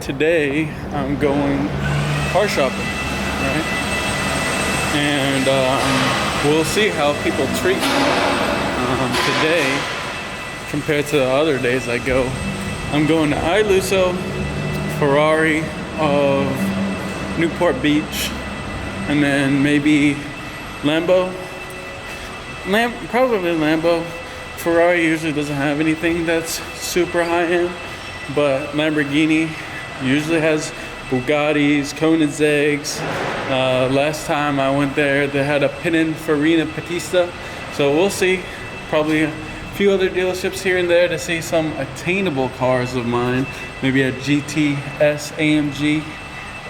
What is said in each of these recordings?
today I'm going car shopping, right? And we'll see how people treat me today compared to the other days I go. I'm going to Iluso, Ferrari of Newport Beach, and then maybe Lambo. Probably Lambo. Ferrari usually doesn't have anything that's super high-end, but Lamborghini usually has Bugattis, Koenigsegg's. Last time I went there, they had a Pininfarina Battista, so we'll see. Probably a few other dealerships here and there to see some attainable cars of mine, maybe a GTS AMG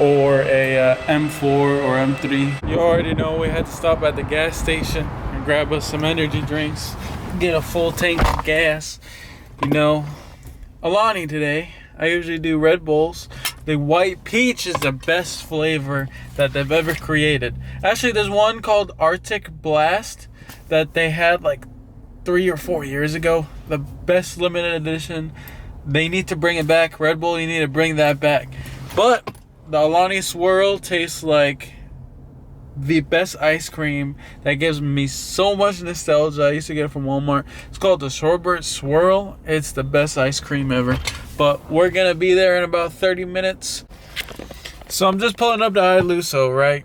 or a M4 or M3. You already know we had to stop at the gas station and grab us some energy drinks, get a full tank of gas. You know, Alani today, I usually do Red Bulls. The white peach is the best flavor that they've ever created. Actually, there's one called Arctic Blast that they had like 3 or 4 years ago. The best limited edition. They need to bring it back. Red Bull, you need to bring that back. But the Alani Swirl tastes like the best ice cream that gives me so much nostalgia. I used to get it from Walmart. It's called the Sorbet Swirl. It's the best ice cream ever. But we're gonna be there in about 30 minutes. So I'm just pulling up to Iluso, right?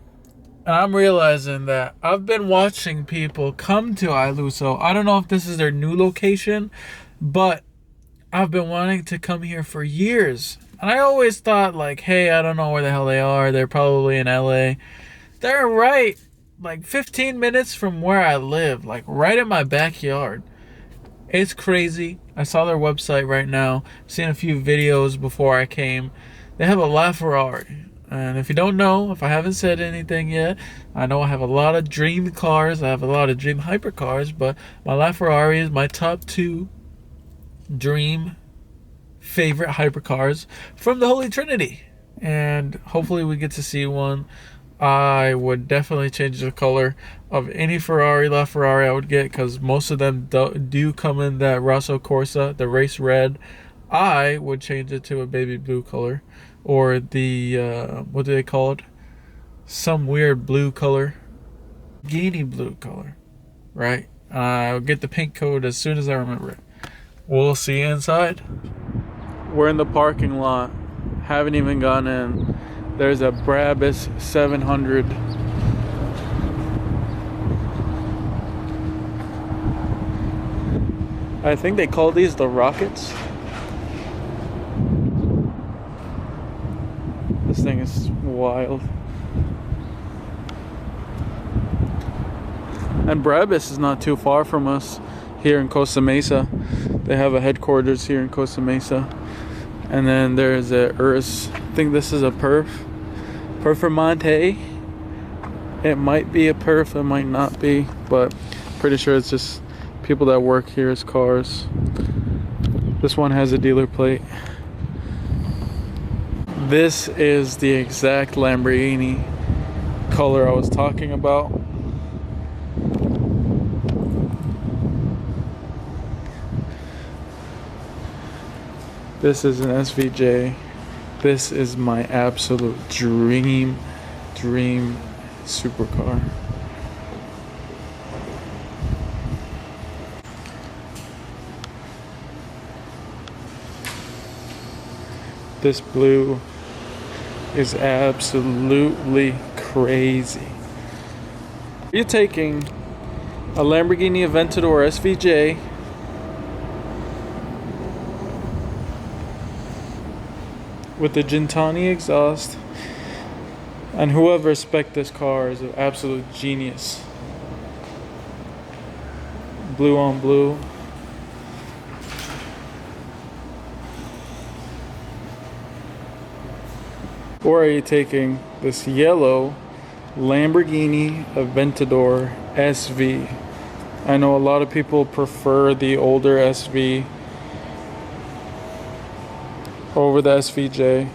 And I'm realizing that I've been watching people come to Iluso. I don't know if this is their new location, but I've been wanting to come here for years. And I always thought like, hey, I don't know where the hell they are. They're probably in LA. They're right like 15 minutes from where I live, like right in my backyard. It's crazy. I saw their website right now. Seen a few videos before I came. They have a LaFerrari. And if you don't know, if I haven't said anything yet, I know I have a lot of dream cars. I have a lot of dream hypercars, but my LaFerrari is my top 2 dream favorite hypercars from the Holy Trinity. And hopefully we get to see one. I would definitely change the color of any LaFerrari I would get, because most of them do come in that Rosso Corsa, the race red. I would change it to a baby blue color, or the what do they call it? Some weird blue color, Lamborghini blue color, right? I'll get the pink code as soon as I remember it. We'll see you inside. We're in the parking lot. Haven't even gone in. There's a Brabus 700. I think they call these the Rockets. This thing is wild. And Brabus is not too far from us here in Costa Mesa. They have a headquarters here in Costa Mesa. And then there's a Urus. I think this is a Performante. It might be a perf, it might not be, but pretty sure it's just people that work here as cars. This one has a dealer plate. This is the exact Lamborghini color I was talking about. This is an SVJ. This is my absolute dream supercar. This blue is absolutely crazy. You're taking a Lamborghini Aventador SVJ with the Gintani exhaust, and whoever spec'd this car is an absolute genius. Blue on blue. Or are you taking this yellow Lamborghini Aventador SV? I know a lot of people prefer the older SV over the SVJ,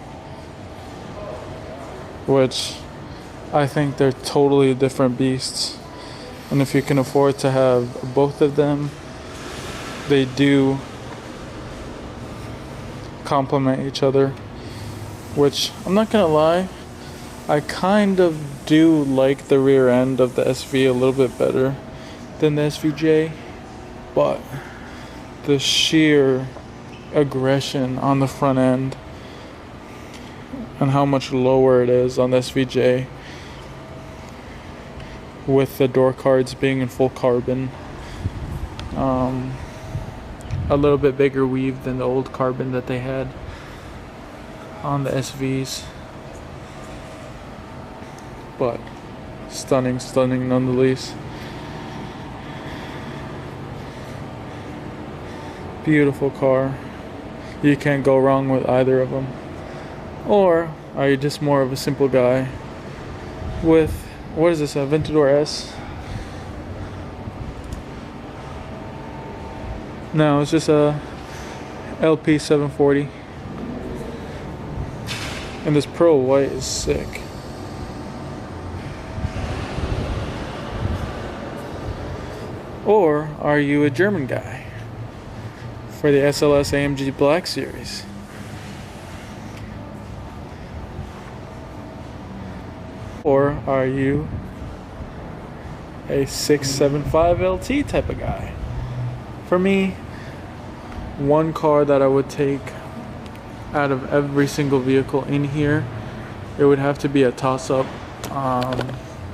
which I think they're totally different beasts. And if you can afford to have both of them, they do complement each other. which I'm not gonna lie, I kind of do like the rear end of the SV a little bit better than the SVJ, but the sheer aggression on the front end and how much lower it is on the SVJ with the door cards being in full carbon, a little bit bigger weave than the old carbon that they had on the SVs, but stunning nonetheless. Beautiful car. You can't go wrong with either of them. Or are you just more of a simple guy with, what is this, Aventador S? No, it's just a LP 740. And this pearl white is sick. Or are you a German guy for the SLS AMG Black Series? Or are you a 675 LT type of guy? For me, one car that I would take out of every single vehicle in here, it would have to be a toss-up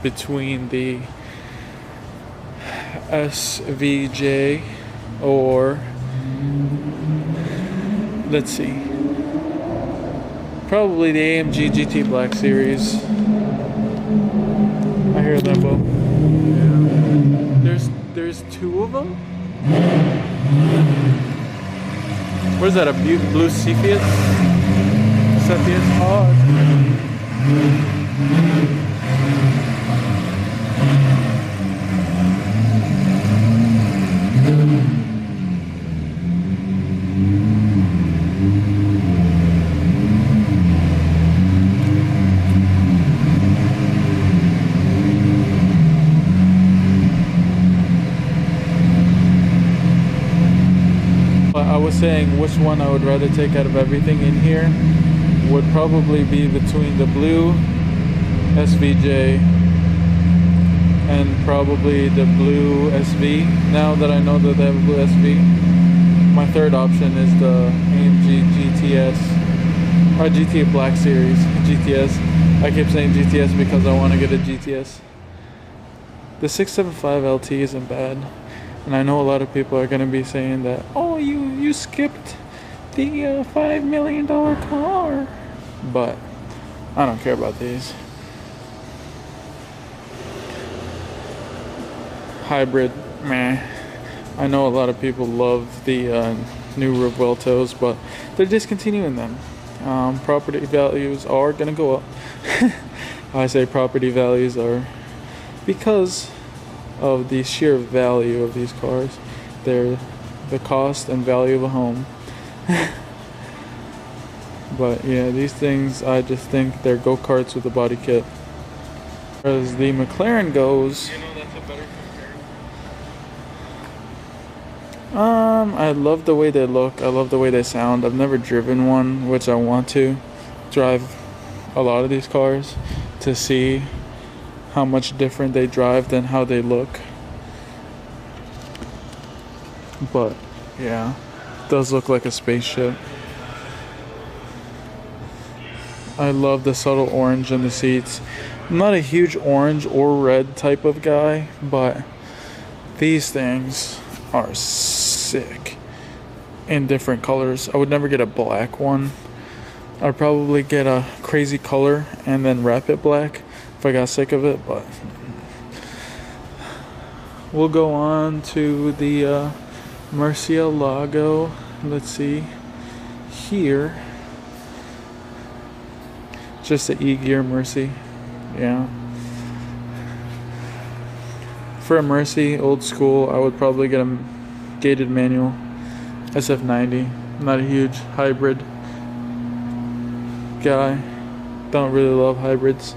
between the SVJ or, let's see, probably the AMG GT Black Series. I hear Lambo. Yeah. There's two of them. What is that? A blue Cepheus? Cepheus? Oh. I was saying which one I would rather take out of everything in here would probably be between the blue SVJ and probably the blue SV. Now that I know that they have a blue SV, my third option is the AMG GTS or GT Black Series GTS. I keep saying GTS because I want to get a GTS. The 675 LT isn't bad. And I know a lot of people are going to be saying that, oh, you skipped the $5 million car. But I don't care about these. Hybrid, meh. I know a lot of people love the new Revueltos, but they're discontinuing them. Property values are going to go up. I say property values are because of the sheer value of these cars. They're the cost and value of a home. But yeah, these things, I just think they're go-karts with a body kit. As the McLaren goes, you know, that's a better comparison. I love the way they look. I love the way they sound. I've never driven one, which I want to drive a lot of these cars to see how much different they drive than how they look. But yeah, it does look like a spaceship. I love the subtle orange in the seats. I'm not a huge orange or red type of guy, but these things are sick in different colors. I would never get a black one. I'd probably get a crazy color and then wrap it black if I got sick of it. But we'll go on to the Murcielago. Let's see here. Just the E-Gear Mercy. Yeah. For a Mercy, old school, I would probably get a gated manual SF90. I'm not a huge hybrid guy. Don't really love hybrids.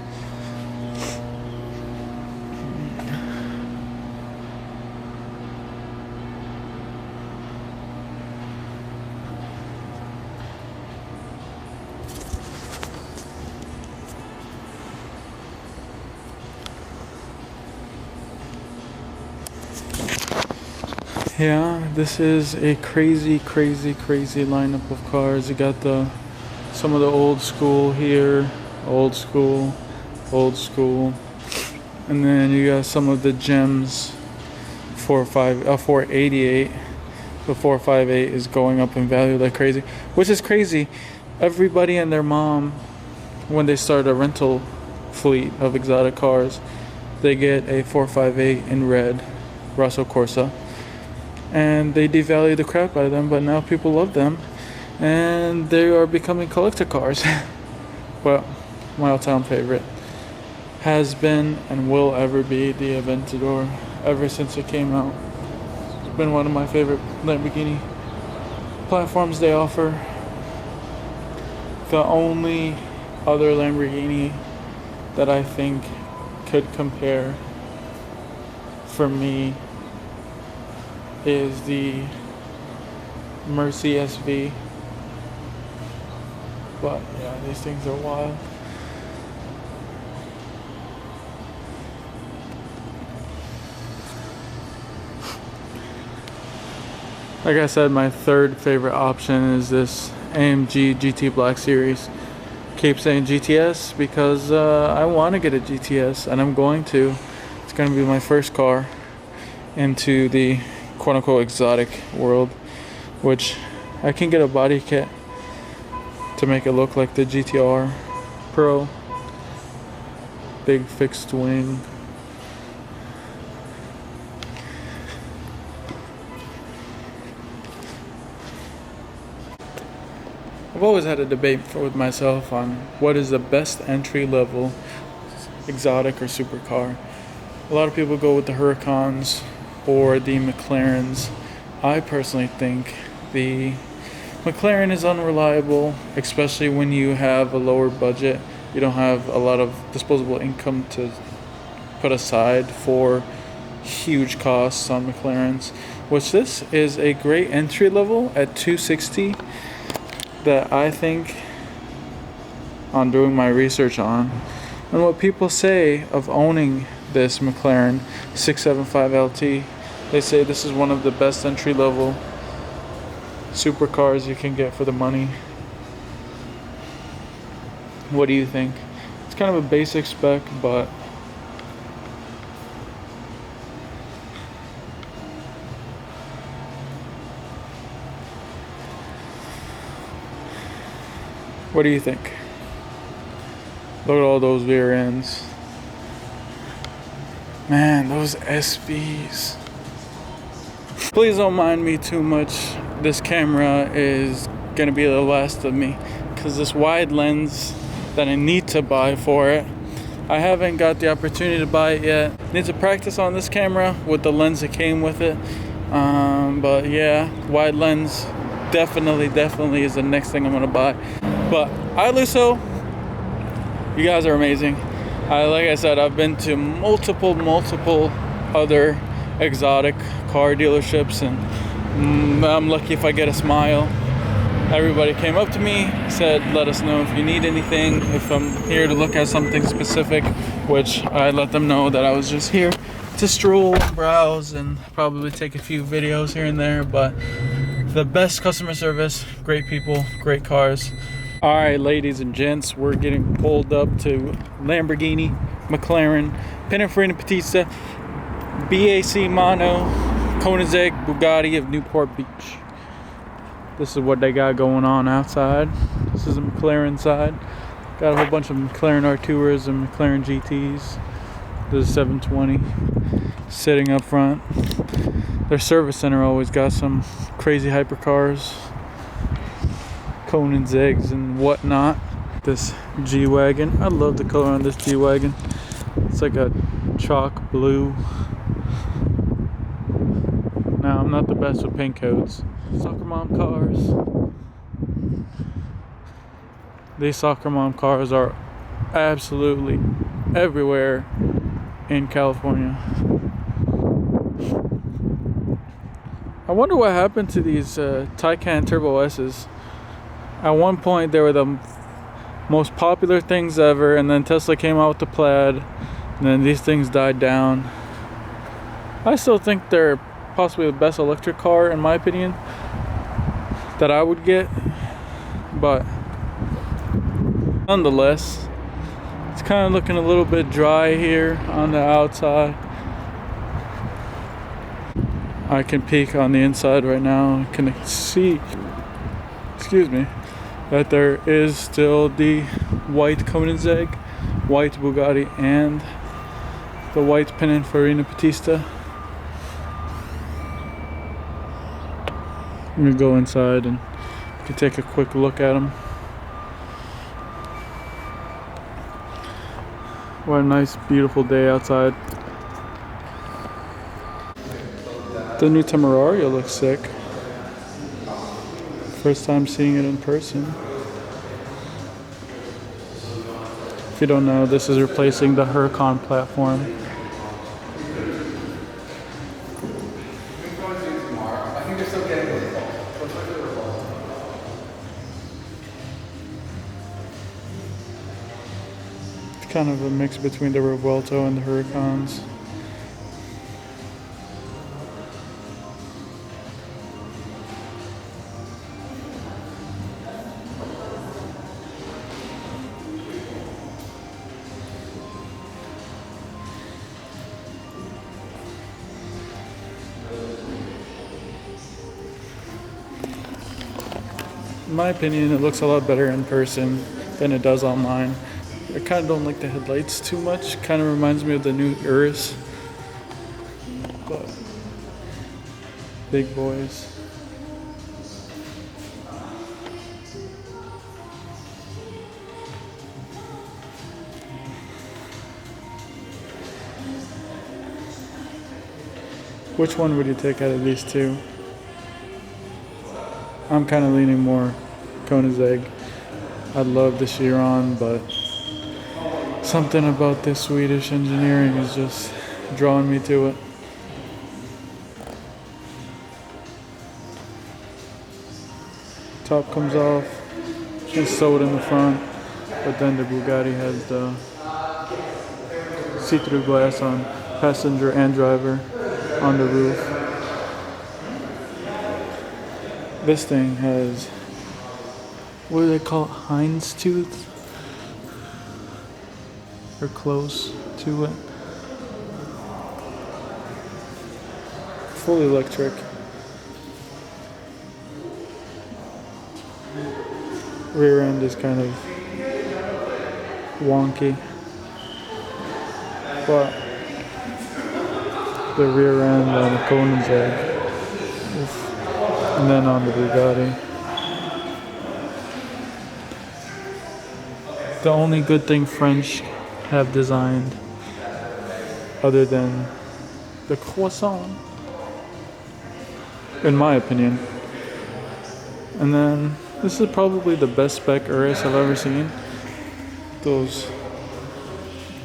Yeah, this is a crazy lineup of cars. You got some of the old school here, old school, and then you got some of the gems. 488. The 458 is going up in value like crazy, which is crazy. Everybody and their mom, when they start a rental fleet of exotic cars, they get a 458 in red, Russell Corsa, and they devalue the crap out of them, but now people love them and they are becoming collector cars. But my all-time favorite has been and will ever be the Aventador. Ever since it came out, it's been one of my favorite Lamborghini platforms they offer. The only other Lamborghini that I think could compare for me is the Mercy SV. But yeah, these things are wild. Like I said, my third favorite option is this AMG GT Black Series. Keep saying GTS because I want to get a GTS, and I'm going to. It's going to be my first car into the quote-unquote exotic world, which I can get a body kit to make it look like the GTR Pro. Big fixed wing. I've always had a debate with myself on what is the best entry-level exotic or supercar. A lot of people go with the Huracans or the McLarens. I personally think the McLaren is unreliable, especially when you have a lower budget. You don't have a lot of disposable income to put aside for huge costs on McLarens, which this is a great entry level at $260. That I think, on doing my research on, and what people say of owning this McLaren 675 LT, they say this is one of the best entry-level supercars you can get for the money. What do you think? It's kind of a basic spec, but what do you think? Look at all those rear ends. Man, those SVs. Please don't mind me too much. This camera is gonna be the last of me because this wide lens that I need to buy for it, I haven't got the opportunity to buy it yet. Need to practice on this camera with the lens that came with it. But yeah, wide lens definitely is the next thing I'm gonna buy. But Luso, you guys are amazing. Like I said, I've been to multiple other exotic car dealerships, and I'm lucky if I get a smile. Everybody came up to me, said, let us know if you need anything, if I'm here to look at something specific, which I let them know that I was just here to stroll and browse and probably take a few videos here and there. But the best customer service, great people, great cars. All right, ladies and gents, we're getting pulled up to Lamborghini, McLaren, Pininfarina Petita, BAC Mono, Koenigsegg, Bugatti of Newport Beach. This is what they got going on outside. This is the McLaren side. Got a whole bunch of McLaren R2s and McLaren GTs. This is 720 sitting up front. Their service center always got some crazy hypercars, Koenigsegg's and whatnot. This G-Wagon, I love the color on this G-Wagon. It's like a chalk blue. Now, I'm not the best with paint codes. Soccer mom cars. These soccer mom cars are absolutely everywhere in California. I wonder what happened to these Taycan Turbo S's. At one point, they were the most popular things ever, and then Tesla came out with the Plaid, and then these things died down. I still think they're possibly the best electric car in my opinion that I would get, but nonetheless, it's kind of looking a little bit dry here on the outside. I can peek on the inside right now. I can see, excuse me, that there is still the white Koenigsegg, white Bugatti, and the white Pininfarina Battista. I'm gonna go inside and you can take a quick look at them. What a nice, beautiful day outside. The new Temerario looks sick. First time seeing it in person. If you don't know, this is replacing the Huracan platform. It's kind of a mix between the Revuelto and the Huracans. In my opinion, it looks a lot better in person than it does online. I kind of don't like the headlights too much. Kind of reminds me of the new Urus. But big boys. Which one would you take out of these two? I'm kind of leaning more Koenigsegg. I love the Chiron, but something about this Swedish engineering is just drawing me to it. Top comes off, just sewed in the front, but then the Bugatti has the see-through glass on passenger and driver on the roof. This thing has, what do they call it, Heinz tooth? Or close to it. Fully electric. Rear end is kind of wonky, but the rear end on the Koenigsegg, and then on the Bugatti. The only good thing French have designed, other than the croissant, in my opinion. And then this is probably the best spec Urus I've ever seen. Those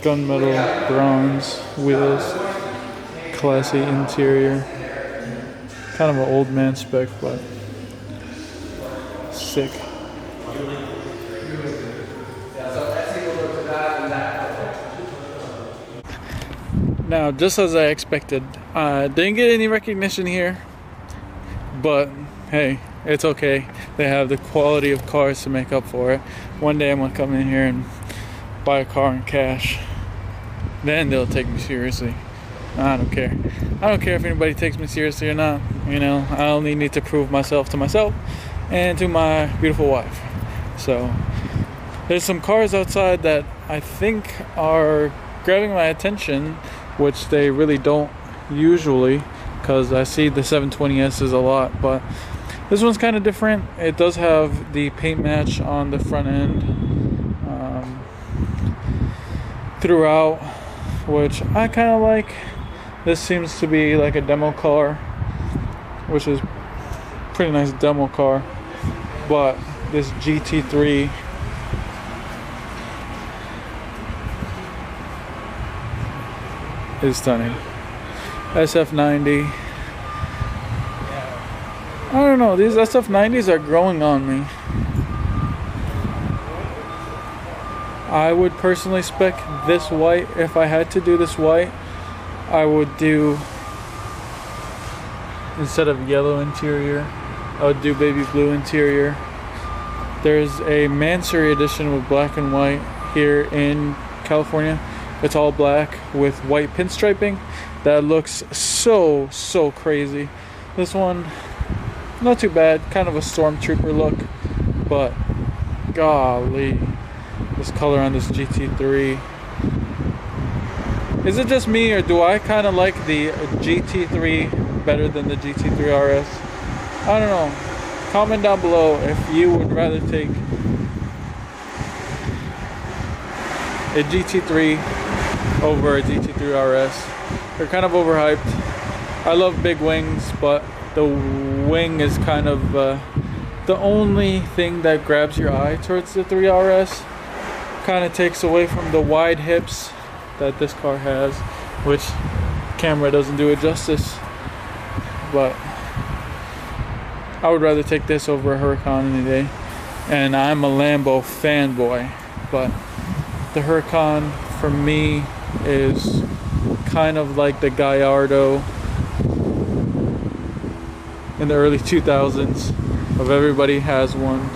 gunmetal bronze wheels, classy interior. Kind of an old man spec, but sick. Now, just as I expected, didn't get any recognition here, but hey, it's okay. They have the quality of cars to make up for it. One day I'm gonna come in here and buy a car in cash. Then they'll take me seriously. I don't care. I don't care if anybody takes me seriously or not. You know, I only need to prove myself to myself and to my beautiful wife. So there's some cars outside that I think are grabbing my attention, which they really don't usually, because I see the 720S's a lot, but this one's kind of different. It does have the paint match on the front end throughout, which I kind of like. This seems to be like a demo car, which is pretty nice demo car, but this GT3 is stunning. SF90. I don't know, these SF90s are growing on me. I would personally spec this white. If I had to do this white, I would do instead of yellow interior, I would do baby blue interior. There's a Mansory edition with black and white here in California. It's all black with white pinstriping. That looks so crazy. This one, not too bad, kind of a stormtrooper look, but golly, this color on this GT3. Is it just me, or do I kind of like the GT3 better than the GT3 RS? I don't know. Comment down below if you would rather take a GT3 over a GT3 RS. They're kind of overhyped. I love big wings, but the wing is kind of the only thing that grabs your eye towards the 3RS. Kind of takes away from the wide hips that this car has, which camera doesn't do it justice. But I would rather take this over a Huracan any day. And I'm a Lambo fanboy, but the Huracan for me is kind of like the Gallardo in the early 2000s of everybody has one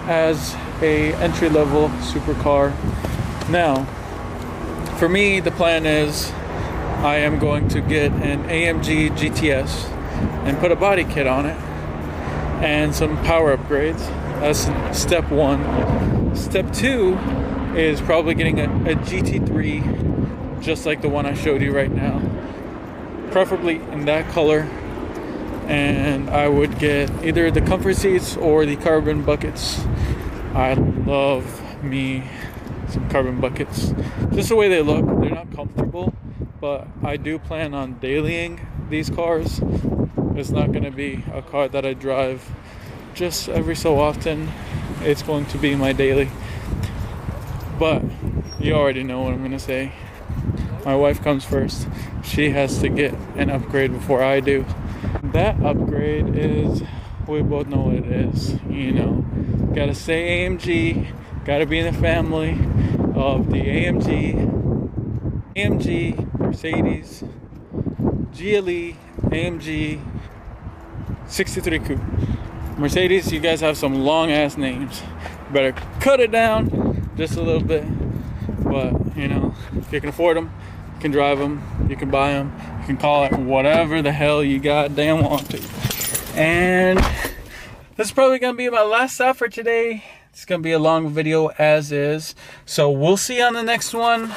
as a entry-level supercar. Now, for me, the plan is I am going to get an AMG GTS and put a body kit on it and some power upgrades. That's step one. Step two is probably getting a GT3 just like the one I showed you right now, preferably in that color, and I would get either the comfort seats or the carbon buckets. I love me some carbon buckets, just the way they look. They're not comfortable, but I do plan on dailying these cars. It's not going to be a car that I drive just every so often. It's going to be my daily. But you already know what I'm going to say. My wife comes first. She has to get an upgrade before I do. That upgrade is, we both know what it is. You know, gotta say AMG, gotta be in the family of the AMG, Mercedes, GLE, AMG 63 Coupe. Mercedes, you guys have some long ass names. Better cut it down just a little bit. But you know, if you can afford them, you can drive them, you can buy them, you can call it whatever the hell you goddamn want to. And this is probably gonna be my last stop for today. It's gonna be a long video as is, so we'll see you on the next one.